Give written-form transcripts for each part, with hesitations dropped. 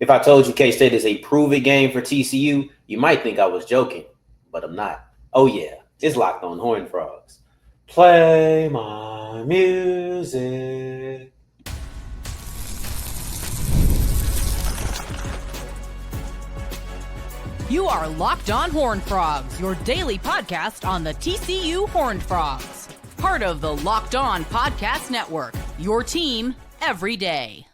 If I told you K-State is a prove-it game for TCU, you might think I was joking, but I'm not. Oh yeah, it's Locked On Horned Frogs. Play my music. You are Locked On Horned Frogs, your daily podcast on the TCU Horned Frogs. Part of the Locked On Podcast Network, your team every day.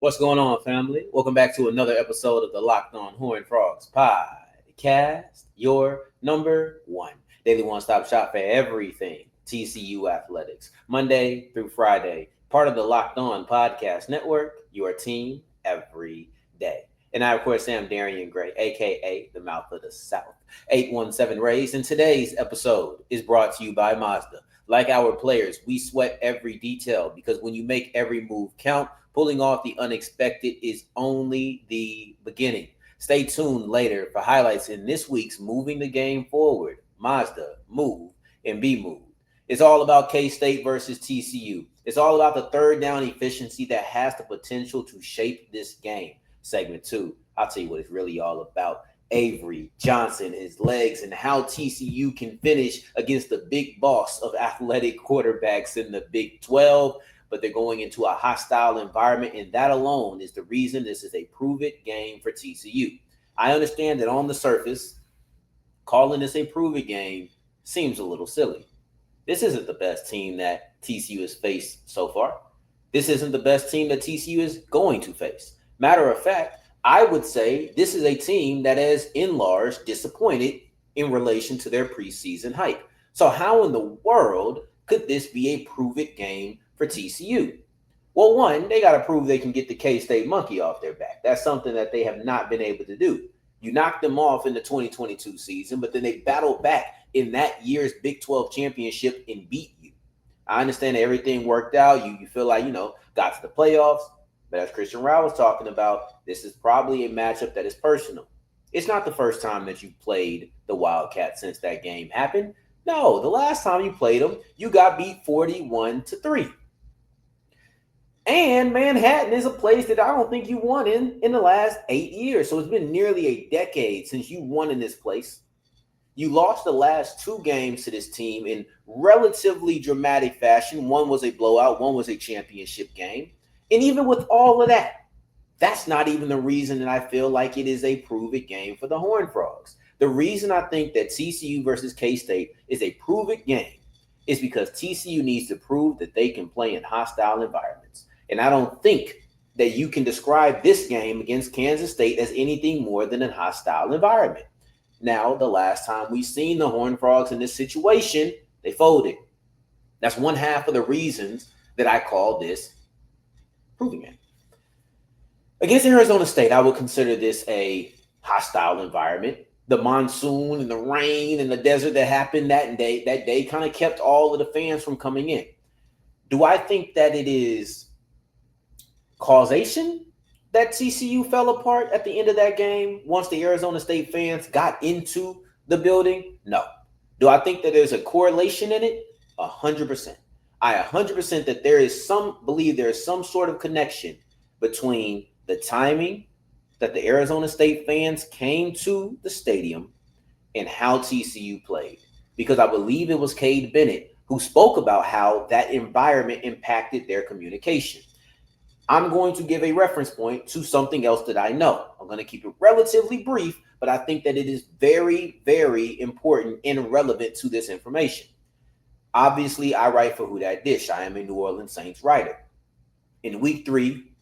What's going on, family? Welcome back to another episode of the Locked On Horned Frogs podcast, your number one daily one-stop shop for everything TCU athletics, Monday through Friday. Part of the Locked On Podcast Network, your team every day. And I, of course, am Darrion Gray, a.k.a. the Mouth of the South, 817 Rays. And today's episode is brought to you by Mazda. Like our players, we sweat every detail because when you make every move count, pulling off the unexpected is only the beginning. Stay tuned later for highlights in this week's Moving the Game Forward. Mazda, move and be moved. It's all about K-State versus TCU. It's all about the third down efficiency that has the potential to shape this game. Segment 2, I'll tell you what it's really all about. Avery Johnson, his legs, and how TCU can finish against the big boss of athletic quarterbacks in the Big 12. But they're going into a hostile environment, and that alone is the reason this is a prove-it game for TCU. I understand that on the surface, calling this a prove-it game seems a little silly. This isn't the best team that TCU has faced so far. This isn't the best team that TCU is going to face. Matter of fact, I would say this is a team that has, in large, disappointed in relation to their preseason hype. So how in the world could this be a prove-it game for TCU? Well, one, they got to prove they can get the K-State monkey off their back. That's something that they have not been able to do. You knocked them off in the 2022 season, but then they battled back in that year's Big 12 championship and beat you. I understand that everything worked out. You feel like, got to the playoffs. But as Christian Rao was talking about, this is probably a matchup that is personal. It's not the first time that you've played the Wildcats since that game happened. No, the last time you played them, you got beat 41-3. And Manhattan is a place that I don't think you won in the last 8 years. So it's been nearly a decade since you won in this place. You lost the last 2 games to this team in relatively dramatic fashion. One was a blowout, one was a championship game. And even with all of that, that's not even the reason that I feel like it is a prove-it game for the Horned Frogs. The reason I think that TCU versus K-State is a prove-it game is because TCU needs to prove that they can play in hostile environments. And I don't think that you can describe this game against Kansas State as anything more than a hostile environment. Now, the last time we've seen the Horned Frogs in this situation, they folded. That's one half of the reasons that I call this proving game. Against Arizona State, I would consider this a hostile environment. The monsoon and the rain and the desert that happened that day kind of kept all of the fans from coming in. Do I think that it is causation that TCU fell apart at the end of that game once the Arizona State fans got into the building? No. Do I think that there's a correlation in it? 100%. I 100% that believe there is some sort of connection between the timing that the Arizona State fans came to the stadium and how TCU played. Because I believe it was Cade Bennett who spoke about how that environment impacted their communication. I'm going to give a reference point to something else that I know. I'm going to keep it relatively brief, but I think that it is very, very important and relevant to this information. Obviously, I write for Who Dat Dish. I am a New Orleans Saints writer. In week 3,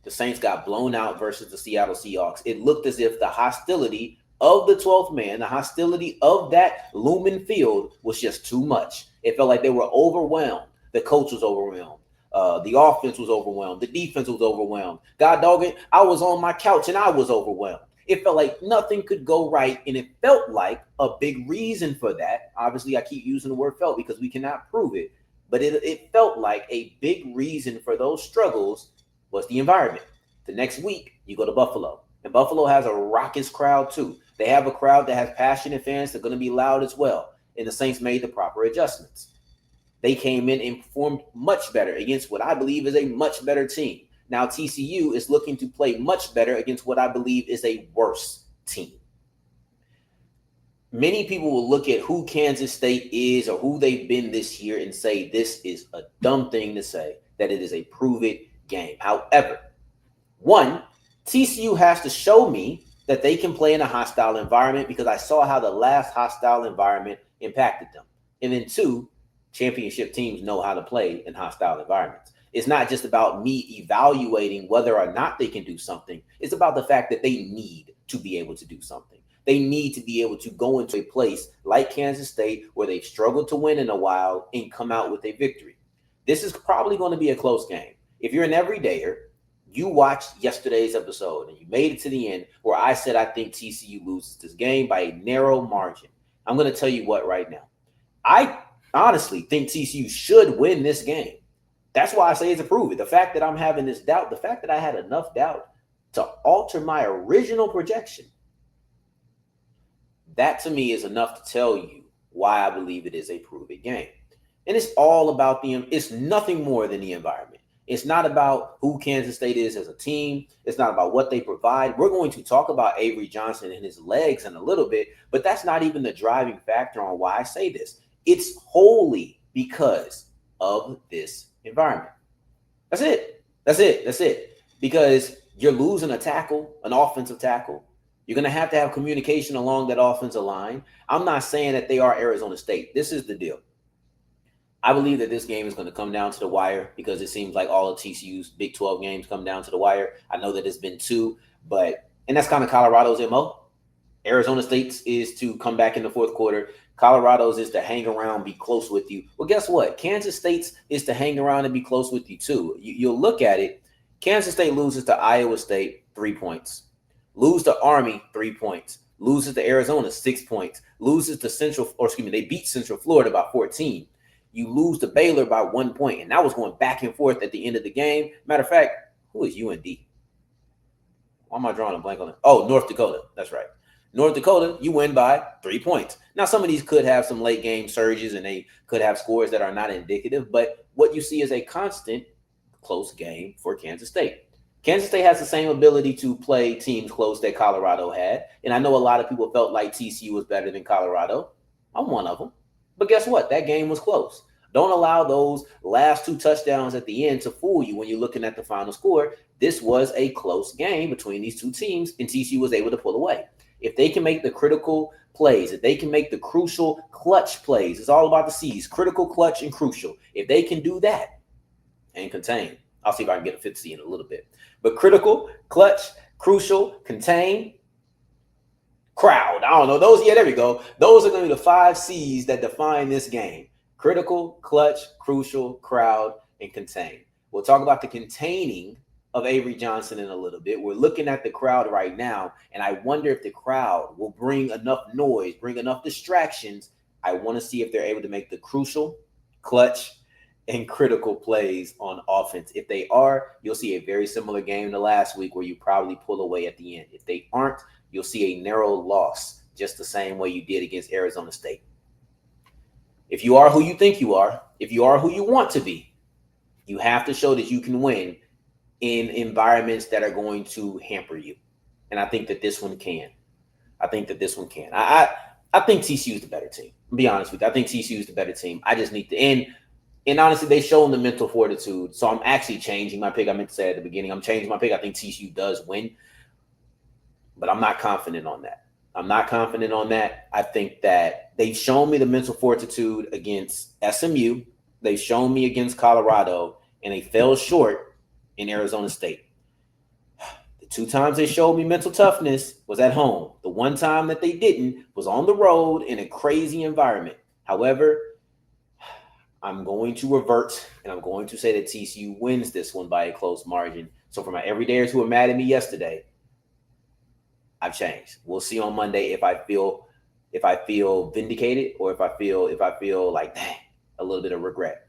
the Saints got blown out versus the Seattle Seahawks. It looked as if the hostility of the 12th man, the hostility of that Lumen Field was just too much. It felt like they were overwhelmed. The coach was overwhelmed. The offense was overwhelmed. The defense was overwhelmed. God dog it, I was on my couch and I was overwhelmed. It felt like nothing could go right, and it felt like a big reason for that. Obviously, I keep using the word felt because we cannot prove it, but it felt like a big reason for those struggles was the environment. The next week, you go to Buffalo, and Buffalo has a raucous crowd too. They have a crowd that has passionate fans that are going to be loud as well, and the Saints made the proper adjustments. They came in and performed much better against what I believe is a much better team. Now TCU is looking to play much better against what I believe is a worse team. Many people will look at who Kansas State is or who they've been this year and say this is a dumb thing to say, that it is a prove-it game. However, one, TCU has to show me that they can play in a hostile environment because I saw how the last hostile environment impacted them. And then two, championship teams know how to play in hostile environments. It's not just about me evaluating whether or not they can do something. It's about the fact that they need to be able to do something. They need to be able to go into a place like Kansas State where they've struggled to win in a while and come out with a victory. This is probably going to be a close game. If you're an everydayer, you watched yesterday's episode and you made it to the end where I said I think TCU loses this game by a narrow margin. I'm going to tell you what right now. I honestly think TCU should win this game. That's why I say it's a prove it. The fact that I'm having this doubt, the fact that I had enough doubt to alter my original projection, that to me is enough to tell you why I believe it is a prove it game. And it's all about it's nothing more than the environment. It's not about who Kansas State is as a team. It's not about what they provide. We're going to talk about Avery Johnson and his legs in a little bit, but that's not even the driving factor on why I say this. It's wholly because of this environment. That's it. Because you're losing a tackle, an offensive tackle. You're going to have communication along that offensive line. I'm not saying that they are Arizona State. This is the deal. I believe that this game is going to come down to the wire because it seems like all of TCU's Big 12 games come down to the wire. I know that it's been two, and that's kind of Colorado's MO. Arizona State's is to come back in the fourth quarter. Colorado's is to hang around, be close with you. Well, guess what? Kansas State's is to hang around and be close with you too. You'll look at it. Kansas State loses to Iowa State, 3 points. Lose to Army, 3 points. Loses to Arizona, 6 points. Loses to they beat Central Florida by 14. You lose to Baylor by 1 point, and that was going back and forth at the end of the game. Matter of fact, who is UND? Why am I drawing a blank on it? Oh, North Dakota. That's right. North Dakota, you win by 3 points. Now, some of these could have some late game surges, and they could have scores that are not indicative, but what you see is a constant close game for Kansas State. Kansas State has the same ability to play teams close that Colorado had, and I know a lot of people felt like TCU was better than Colorado. I'm one of them. But guess what? That game was close. Don't allow those last 2 touchdowns at the end to fool you when you're looking at the final score. This was a close game between these two teams, and TCU was able to pull away. If they can make the critical plays, if they can make the crucial clutch plays, it's all about the C's, critical, clutch, and crucial. If they can do that and contain, I'll see if I can get a 5th C in a little bit. But critical, clutch, crucial, contain, crowd. I don't know. There we go. Those are going to be the 5 C's that define this game. Critical, clutch, crucial, crowd, and contain. We'll talk about the containing of Avery Johnson in a little bit. We're looking at the crowd right now, and I wonder if the crowd will bring enough noise, bring enough distractions. I want to see if they're able to make the crucial, clutch, and critical plays on offense. If they are, you'll see a very similar game to last week where you probably pull away at the end. If they aren't, you'll see a narrow loss just the same way you did against Arizona State. If you are who you think you are, if you are who you want to be, you have to show that you can win in environments that are going to hamper you. And I think that this one can. I think TCU is the better team. I'll be honest with you. I think TCU is the better team. I just need to end. And honestly, they've shown the mental fortitude. So I'm actually changing my pick. I meant to say at the beginning, I'm changing my pick. I think TCU does win. But I'm not confident on that. I think that they've shown me the mental fortitude against SMU. They've shown me against Colorado, and they fell short in Arizona State. The 2 times they showed me mental toughness was at home. The 1 time that they didn't was on the road in a crazy environment. However, I'm going to revert, and I'm going to say that TCU wins this one by a close margin. So for my everydayers who were mad at me yesterday, I've changed. We'll see on Monday if I feel vindicated or if I feel like, dang, a little bit of regret.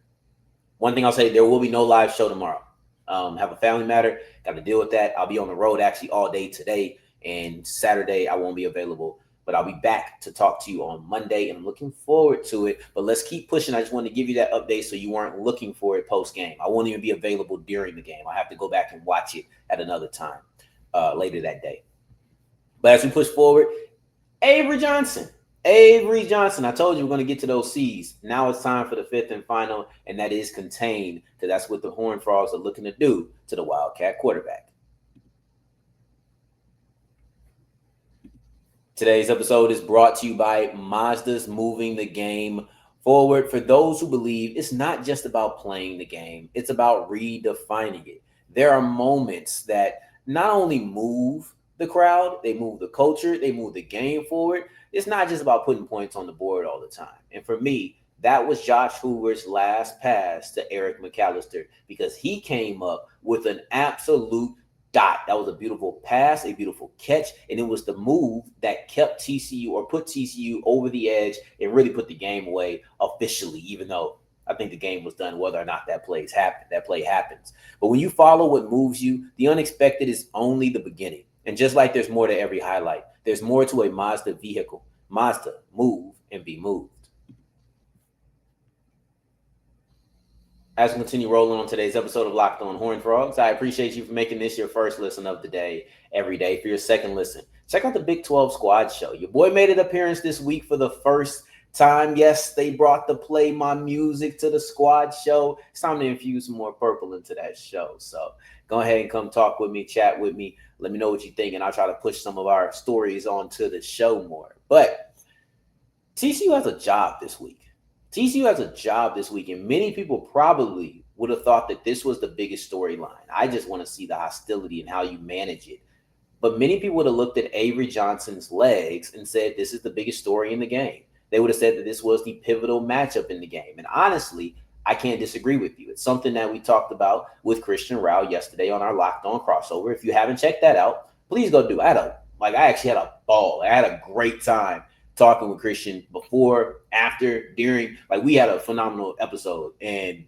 One thing I'll say, there will be no live show tomorrow. Have a family matter, got to deal with that. I'll be on the road actually all day today, and Saturday I won't be available But I'll be back to talk to you on Monday, and I'm looking forward to it. But let's keep pushing. I just wanted to give you that update so you weren't looking for it post-game. I won't even be available during the game. I have to go back and watch it at another time later that day. But as we push forward, Avery Johnson. I told you we're going to get to those C's. Now it's time for the fifth and final, and that is contained, because that's what the Horned Frogs are looking to do to the Wildcat quarterback. Today's episode is brought to you by Mazda's moving the game forward. For those who believe it's not just about playing the game, it's about redefining it. There are moments that not only move the crowd, they move the culture, they move the game forward. It's not just about putting points on the board all the time. And for me, that was Josh Hoover's last pass to Eric McAllister, because he came up with an absolute dot. That was a beautiful pass, a beautiful catch, and it was the move that kept TCU, or put TCU over the edge and really put the game away officially, even though I think the game was done whether or not that play happens. But when you follow what moves you, the unexpected is only the beginning. And just like there's more to every highlight, there's more to a Mazda vehicle. Mazda, move and be moved. As we continue rolling on today's episode of Locked On Horned Frogs, I appreciate you for making this your first listen of the day every day. For your second listen, check out the Big 12 Squad Show. Your boy made an appearance this week for the first time. Yes, they brought the Play My Music to the Squad Show. It's time to infuse some more purple into that show. So go ahead and come talk with me, chat with me. Let me know what you think, and I'll try to push some of our stories onto the show more. But TCU has a job this week. And many people probably would have thought that this was the biggest storyline. I just want to see the hostility and how you manage it. But many people would have looked at Avery Johnson's legs and said this is the biggest story in the game. They would have said that this was the pivotal matchup in the game. And honestly, I can't disagree with you. It's something that we talked about with Christian Rao yesterday on our Locked On crossover. If you haven't checked that out, please go do it. I actually had a ball. I had a great time talking with Christian before, after, during. We had a phenomenal episode, and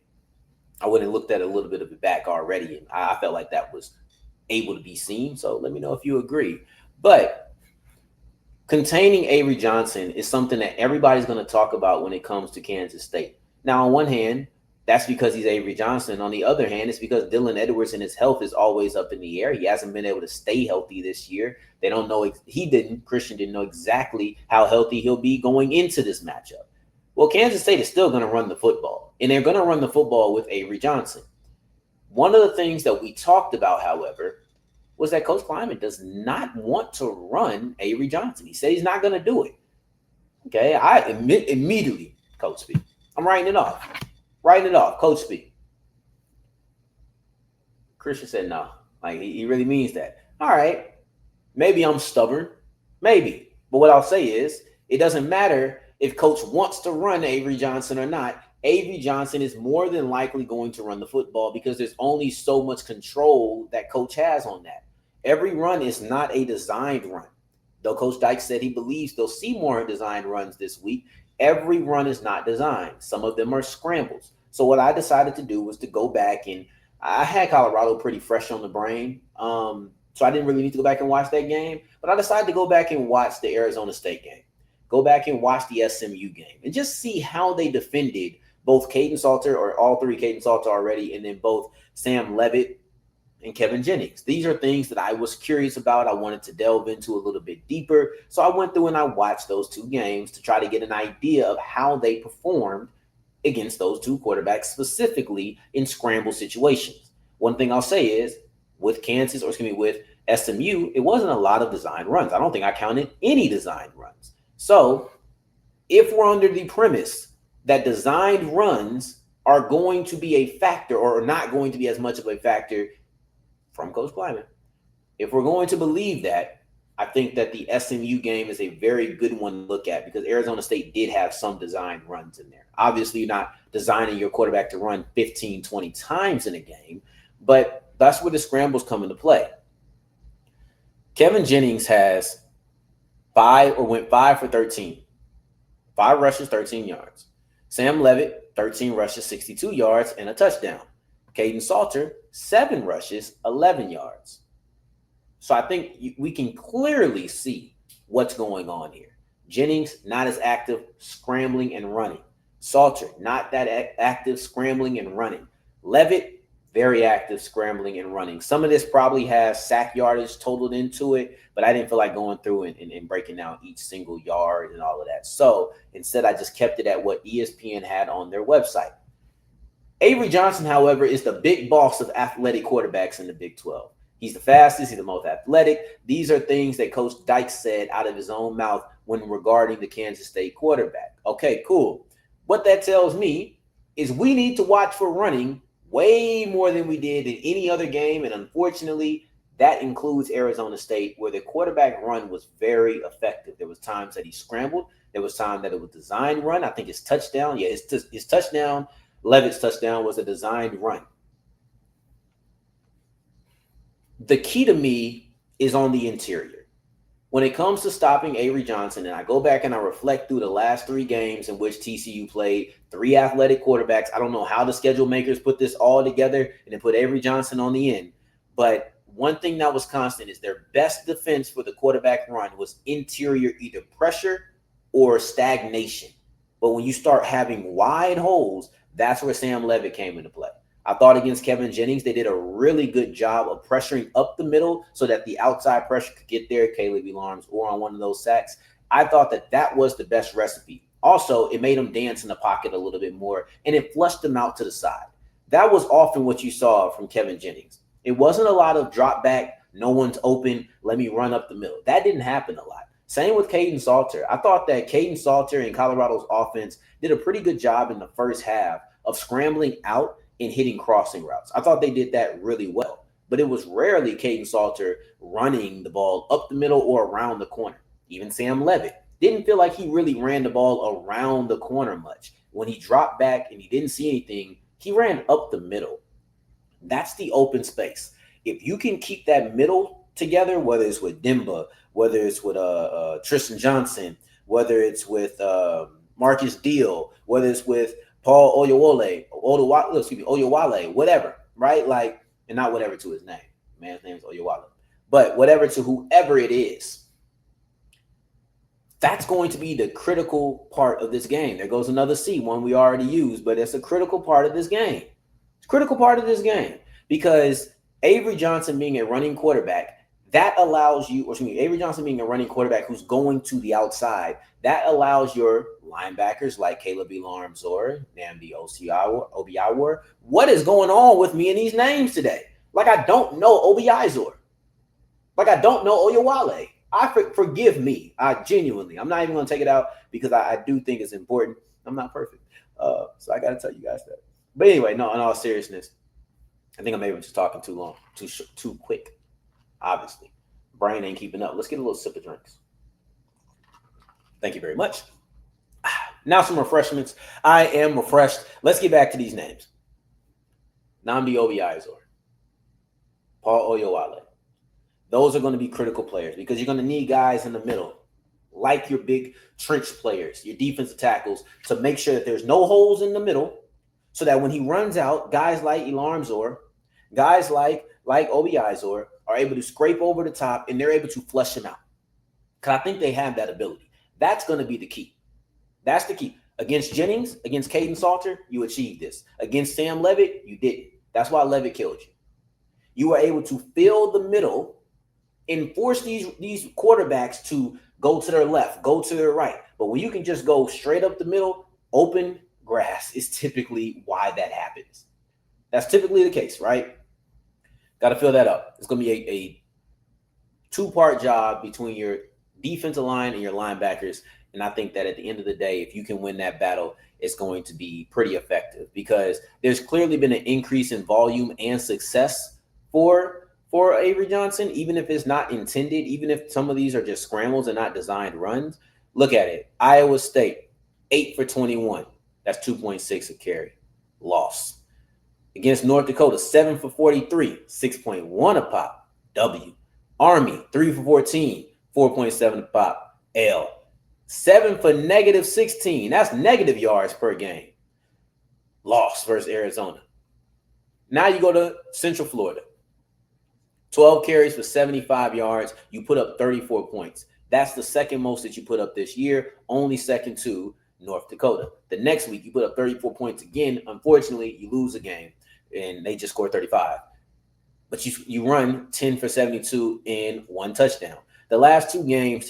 I went and looked at a little bit of it back already, and I felt like that was able to be seen. So let me know if you agree. But containing Avery Johnson is something that everybody's going to talk about when it comes to Kansas State. Now, on one hand, that's because he's Avery Johnson. On the other hand, it's because Dylan Edwards and his health is always up in the air. He hasn't been able to stay healthy this year. They don't know. Christian didn't know exactly how healthy he'll be going into this matchup. Well, Kansas State is still going to run the football, and they're going to run the football with Avery Johnson. One of the things that we talked about, however, was that Coach Kleiman does not want to run Avery Johnson. He said he's not going to do it. Okay, I admit immediately, Coach speak. I'm writing it off. Coach speak. Christian said no. He really means that. All right. Maybe I'm stubborn. Maybe. But what I'll say is, it doesn't matter if Coach wants to run Avery Johnson or not. Avery Johnson is more than likely going to run the football, because there's only so much control that Coach has on that. Every run is not a designed run. Though Coach Dykes said he believes they'll see more designed runs this week, every run is not designed. Some of them are scrambles. So what I decided to do was to go back, and I had Colorado pretty fresh on the brain. So I didn't really need to go back and watch that game. But I decided to go back and watch the Arizona State game. Go back and watch the SMU game and just see how they defended both Caden Salter, or all three Caden Salter already, and then both Sam Levitt and Kevin Jennings. These are things that I was curious about. I wanted to delve into a little bit deeper. So I went through and I watched those two games to try to get an idea of how they performed against those two quarterbacks, specifically in scramble situations. One thing I'll say is, with SMU, it wasn't a lot of designed runs. I don't think I counted any designed runs. So if we're under the premise that designed runs are going to be a factor, or not going to be as much of a factor from Coach Kleiman, if we're going to believe that, I think that the SMU game is a very good one to look at, because Arizona State did have some designed runs in there. Obviously, you're not designing your quarterback to run 15, 20 times in a game, but that's where the scrambles come into play. Kevin Jennings went 5 for 13. 5 rushes, 13 yards. Sam Levitt, 13 rushes, 62 yards, and a touchdown. Caden Salter, 7 rushes, 11 yards. So I think we can clearly see what's going on here. Jennings, not as active scrambling and running. Salter, not that active scrambling and running. Levitt, very active scrambling and running. Some of this probably has sack yardage totaled into it, but I didn't feel like going through and breaking down each single yard and all of that. So instead, I just kept it at what ESPN had on their website. Avery Johnson, however, is the big boss of athletic quarterbacks in the Big 12. He's the fastest. He's the most athletic. These are things that Coach Dykes said out of his own mouth when regarding the Kansas State quarterback. Okay, cool. What that tells me is we need to watch for running way more than we did in any other game. And unfortunately, that includes Arizona State, where the quarterback run was very effective. There was times that he scrambled. There was time that it was designed run. I think his touchdown, his touchdown, Levitt's touchdown was a designed run. The key to me is on the interior. When it comes to stopping Avery Johnson, and I go back and I reflect through the last 3 games in which TCU played 3 athletic quarterbacks. I don't know how the schedule makers put this all together and then put Avery Johnson on the end. But one thing that was constant is their best defense for the quarterback run was interior, either pressure or stagnation. But when you start having wide holes, that's where Sam Levitt came into play. I thought against Kevin Jennings, they did a really good job of pressuring up the middle so that the outside pressure could get there, Caleb Elarms, or on one of those sacks. I thought that was the best recipe. Also, it made them dance in the pocket a little bit more, and it flushed them out to the side. That was often what you saw from Kevin Jennings. It wasn't a lot of drop back, no one's open, let me run up the middle. That didn't happen a lot. Same with Caden Salter. I thought that Caden Salter and Colorado's offense did a pretty good job in the first half of scrambling out and hitting crossing routes. I thought they did that really well, but it was rarely Caden Salter running the ball up the middle or around the corner. Even Sam Levitt didn't feel like he really ran the ball around the corner much. When he dropped back and he didn't see anything, he ran up the middle. That's the open space. If you can keep that middle together, whether it's with Demba, whether it's with Tristan Johnson, whether it's with Marcus Deal, whether it's with Paul Oyewale, whatever, right? Like, and not whatever to his name. Man's name is Oyewale. But whatever to whoever it is, that's going to be the critical part of this game. There goes another C, one we already used, but it's a critical part of this game. It's a critical part of this game because Avery Johnson being a running quarterback, that allows you, Avery Johnson being a running quarterback who's going to the outside, that allows your linebackers like Caleb Elarms or Nnamdi Obiawor. What is going on with me in these names today? Like I don't know Obiizor. Like I don't know Oyewale. Forgive me. I'm not even going to take it out because I do think it's important. I'm not perfect. So I got to tell you guys that. But anyway, no, in all seriousness, I think I'm maybe just talking too long, too quick. Obviously, brain ain't keeping up. Let's get a little sip of drinks. Thank you very much. Now some refreshments. I am refreshed. Let's get back to these names. Nnamdi Obiizor, Paul Oyewale. Those are going to be critical players because you're going to need guys in the middle, like your big trench players, your defensive tackles, to make sure that there's no holes in the middle so that when he runs out, guys like Elarmzor, guys like Obiizor are able to scrape over the top and they're able to flush him out. Because I think they have that ability. That's going to be the key. That's the key. Against Jennings, against Caden Salter, you achieved this. Against Sam Levitt, you didn't. That's why Levitt killed you. You were able to fill the middle and force these quarterbacks to go to their left, go to their right. But when you can just go straight up the middle, open grass is typically why that happens. That's typically the case, right? Got to fill that up. It's going to be a 2-part job between your defensive line and your linebackers. And I think that at the end of the day, if you can win that battle, it's going to be pretty effective because there's clearly been an increase in volume and success for Avery Johnson, even if it's not intended, even if some of these are just scrambles and not designed runs. Look at it. Iowa State, 8 for 21. That's 2.6 a carry. Loss. Against North Dakota, 7 for 43, 6.1 a pop. W. Army, 3 for 14, 4.7 a pop. L. 7 for negative 16. That's negative yards per game. Loss versus Arizona. Now you go to Central Florida. 12 carries for 75 yards. You put up 34 points. That's the second most that you put up this year, only second to North Dakota. The next week, you put up 34 points again. Unfortunately, you lose a game, and they just scored 35. But you run 10 for 72 in 1 touchdown. The last two games,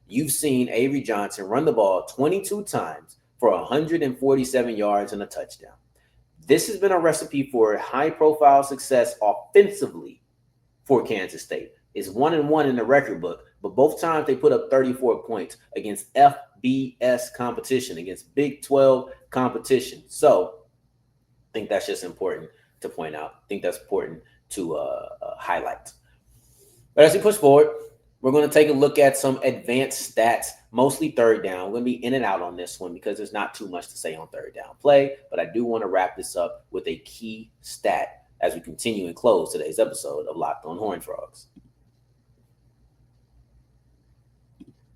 you've seen Avery Johnson run the ball 22 times for 147 yards and a touchdown. This has been a recipe for high-profile success offensively for Kansas State. It's 1-1 in the record book, but both times they put up 34 points against FBS competition, against Big 12 competition. So I think that's just important to point out. I think that's important to highlight. But as we push forward, we're going to take a look at some advanced stats, mostly third down. We're going to be in and out on this one because there's not too much to say on third down play, but I do want to wrap this up with a key stat as we continue and close today's episode of Locked on Horned Frogs.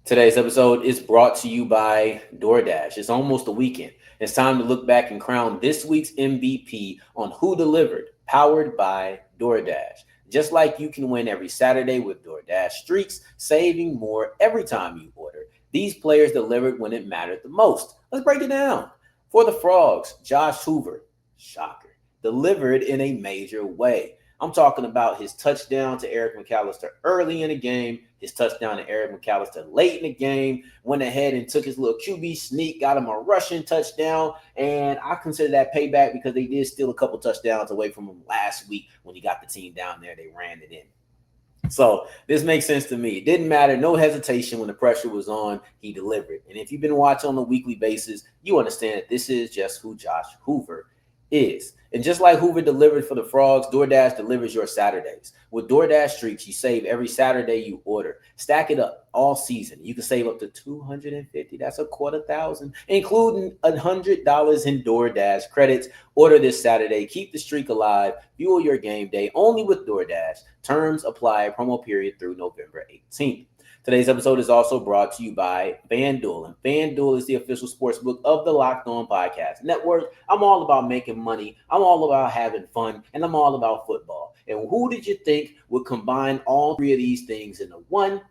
Today's episode is brought to you by DoorDash. It's almost the weekend. It's time to look back and crown this week's MVP on Who Delivered, powered by DoorDash. Just like you can win every Saturday with DoorDash Streaks, saving more every time you order. These players delivered when it mattered the most. Let's break it down. For the Frogs, Josh Hoover, shocker, delivered in a major way. I'm talking about his touchdown to Eric McAllister early in the game, his touchdown to Eric McAllister late in the game, went ahead and took his little QB sneak, got him a rushing touchdown, and I consider that payback because they did steal a couple touchdowns away from him last week when he got the team down there. They ran it in. So this makes sense to me. It didn't matter. No hesitation when the pressure was on. He delivered. And if you've been watching on a weekly basis, you understand that this is just who Josh Hoover is. And just like Hoover delivered for the Frogs, DoorDash delivers your Saturdays. With DoorDash Streaks, you save every Saturday you order. Stack it up all season. You can save up to $250. That's $250,000, including $100 in DoorDash credits. Order this Saturday. Keep the streak alive. Fuel your game day only with DoorDash. Terms apply. Promo period through November 18th. Today's episode is also brought to you by FanDuel, and FanDuel is the official sportsbook of the Locked On Podcast Network. I'm all about making money. I'm all about having fun, and I'm all about football. And who did you think would combine all three of these things into one?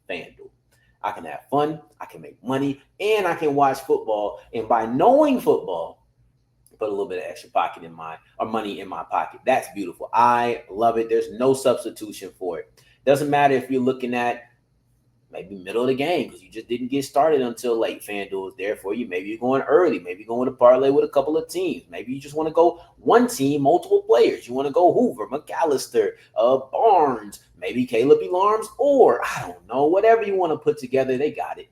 FanDuel. I can have fun, I can make money, and I can watch football. And by knowing football, put a little bit of extra money in my pocket. That's beautiful. I love it. There's no substitution for it. Doesn't matter if you're looking at maybe middle of the game because you just didn't get started until late. FanDuel is there for you. Maybe you're going early. Maybe you're going with a parlay with a couple of teams. Maybe you just want to go one team, multiple players. You want to go Hoover, McAllister, Barnes, maybe Caleb Elarms, or I don't know, whatever you want to put together. They got it.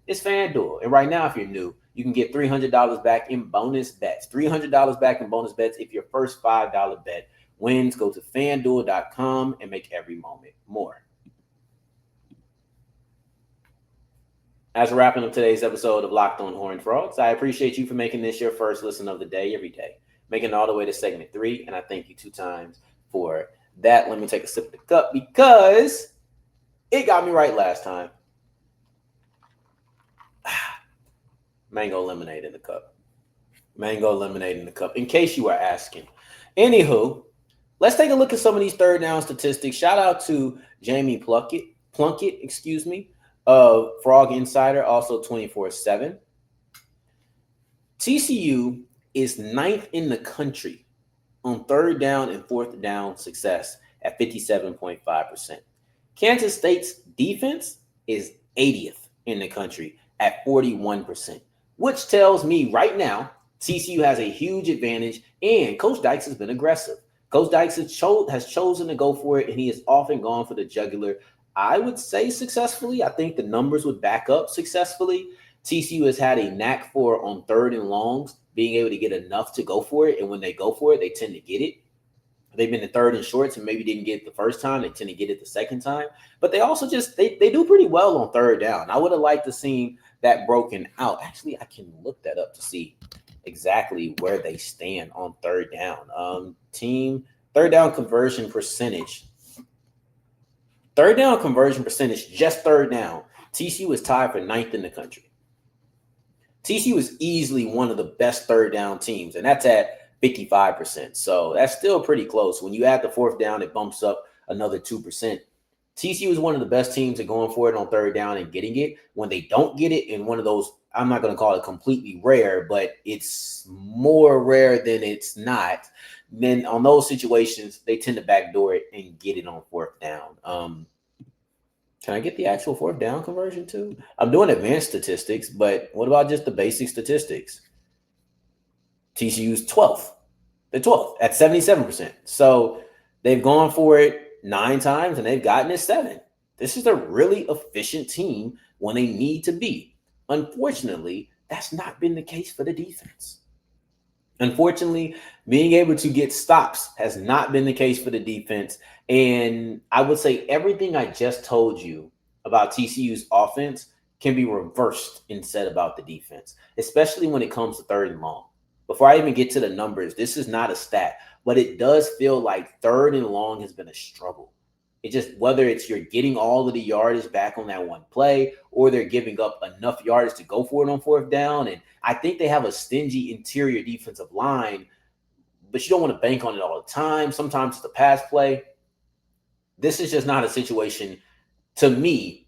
It's FanDuel. And right now, if you're new, you can get $300 back in bonus bets. $300 back in bonus bets if your first $5 bet wins. Go to FanDuel.com and make every moment more. As we're wrapping up today's episode of Locked on Horned Frogs, I appreciate you for making this your first listen of the day every day, making it all the way to segment 3, and I thank you 2 times for that. Let me take a sip of the cup because it got me right last time. Mango lemonade in the cup. In case you are asking. Anywho, let's take a look at some of these third down statistics. Shout out to Jamie Plunkett, Frog Insider, also 24/7. TCU is 9th in the country on third down and fourth down success at 57.5%. Kansas State's defense is 80th in the country at 41%, which tells me right now TCU has a huge advantage, and Coach Dykes has been aggressive. Coach Dykes has chosen to go for it, and he has often gone for the jugular. I would say successfully. I think the numbers would back up successfully. TCU has had a knack for on third and longs being able to get enough to go for it. And when they go for it, they tend to get it. They've been in third and shorts and maybe didn't get it the first time. They tend to get it the second time. But they also they do pretty well on third down. I would have liked to see that broken out. Actually, I can look that up to see exactly where they stand on third down. Team third down conversion percentage. Third down conversion percentage, just third down. TCU is tied for 9th in the country. TCU is easily one of the best third down teams, and that's at 55%. So that's still pretty close. When you add the fourth down, it bumps up another 2%. TCU is one of the best teams at going for it on third down and getting it. When they don't get it in one of those, I'm not going to call it completely rare, but it's more rare than it's not. Then on those situations, they tend to backdoor it and get it on fourth down. Can I get the actual fourth down conversion too? I'm doing advanced statistics, but what about just the basic statistics? TCU's 12th. They're 12th at 77%. So they've gone for it 9 times and they've gotten it 7. This is a really efficient team when they need to be. Unfortunately, that's not been the case for the defense. Unfortunately, being able to get stops has not been the case for the defense. And I would say everything I just told you about TCU's offense can be reversed and said about the defense, especially when it comes to third and long. Before I even get to the numbers, this is not a stat, but it does feel like third and long has been a struggle. It just, whether it's you're getting all of the yardage back on that one play or they're giving up enough yardage to go for it on fourth down. And I think they have a stingy interior defensive line, but you don't want to bank on it all the time. Sometimes it's a pass play. This is just not a situation, to me,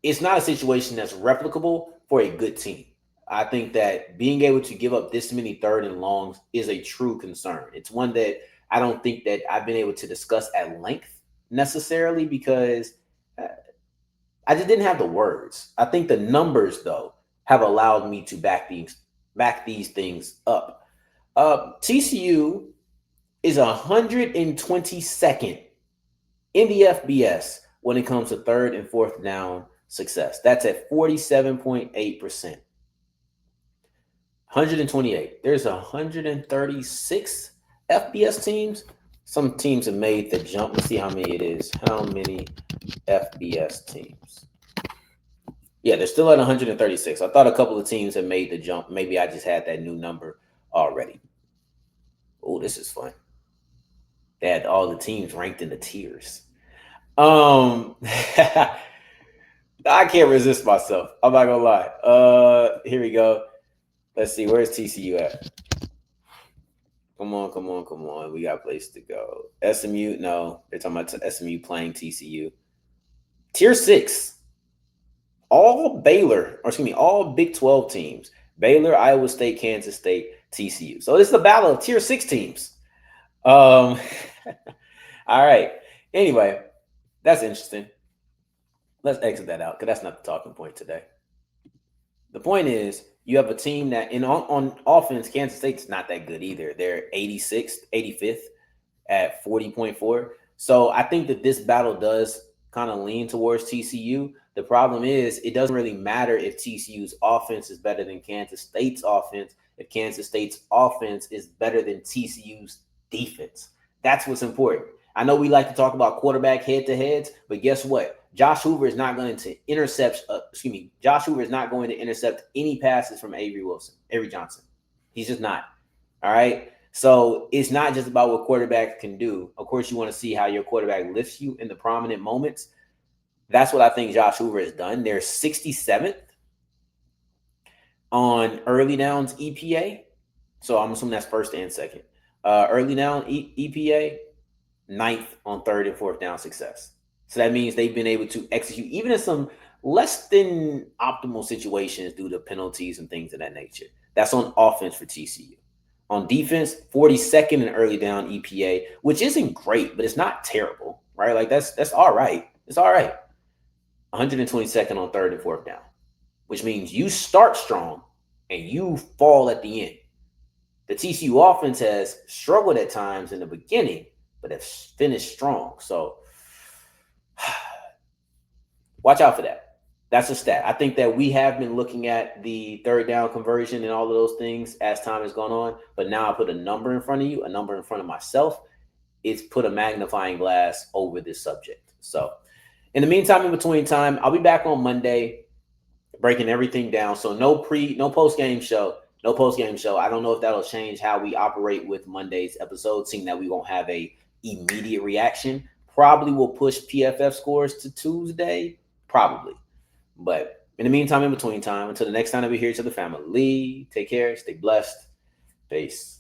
it's not a situation that's replicable for a good team. I think that being able to give up this many third and longs is a true concern. It's one that I don't think that I've been able to discuss at length necessarily because I just didn't have the words. I think the numbers, though, have allowed me to back these things up. TCU is 122nd in the FBS when it comes to third and fourth down success. That's at 47.8%. 128. There's 136 FBS teams. Some teams have made the jump. Let's see how many it is. How many FBS teams? Yeah, they're still at 136. I thought a couple of teams have made the jump. Maybe I just had that new number already. Oh, this is fun. They had all the teams ranked in the tiers. I can't resist myself. I'm not gonna lie. Here we go. Let's see. Where's TCU at? Come on. We got a place to go. SMU, no. They're talking about SMU playing TCU. Tier 6. All Big 12 teams. Baylor, Iowa State, Kansas State, TCU. So this is a battle of Tier 6 teams. All right. Anyway, that's interesting. Let's exit that out because that's not the talking point today. The point is, you have a team that on offense, Kansas State's not that good either. They're 85th at 40.4. So I think that this battle does kind of lean towards TCU. The problem is it doesn't really matter if TCU's offense is better than Kansas State's offense, if Kansas State's offense is better than TCU's defense. That's what's important. I know we like to talk about quarterback head-to-heads, but guess what? Josh Hoover is not going to intercept any passes from Avery Johnson. He's just not. All right. So it's not just about what quarterbacks can do. Of course, you want to see how your quarterback lifts you in the prominent moments. That's what I think Josh Hoover has done. They're 67th on early downs EPA. So I'm assuming that's first and second. Early down EPA, 9th on third and fourth down success. So that means they've been able to execute even in some less than optimal situations due to penalties and things of that nature. That's on offense for TCU. On defense, 42nd in early down EPA, which isn't great, but it's not terrible, right? Like that's all right. It's all right. 122nd on third and fourth down, which means you start strong and you fall at the end. The TCU offense has struggled at times in the beginning, but have finished strong. So watch out for that. That's a stat. I think that we have been looking at the third down conversion and all of those things as time has gone on. But now I put a number in front of you, a number in front of myself. It's put a magnifying glass over this subject. So in the meantime, in between time, I'll be back on Monday breaking everything down. So no post-game show. No post-game show. I don't know if that'll change how we operate with Monday's episode, seeing that we won't have a immediate reaction. Probably will push PFF scores to Tuesday. Probably. But in the meantime, in between time, until the next time that we hear each other, family, take care, stay blessed. Peace.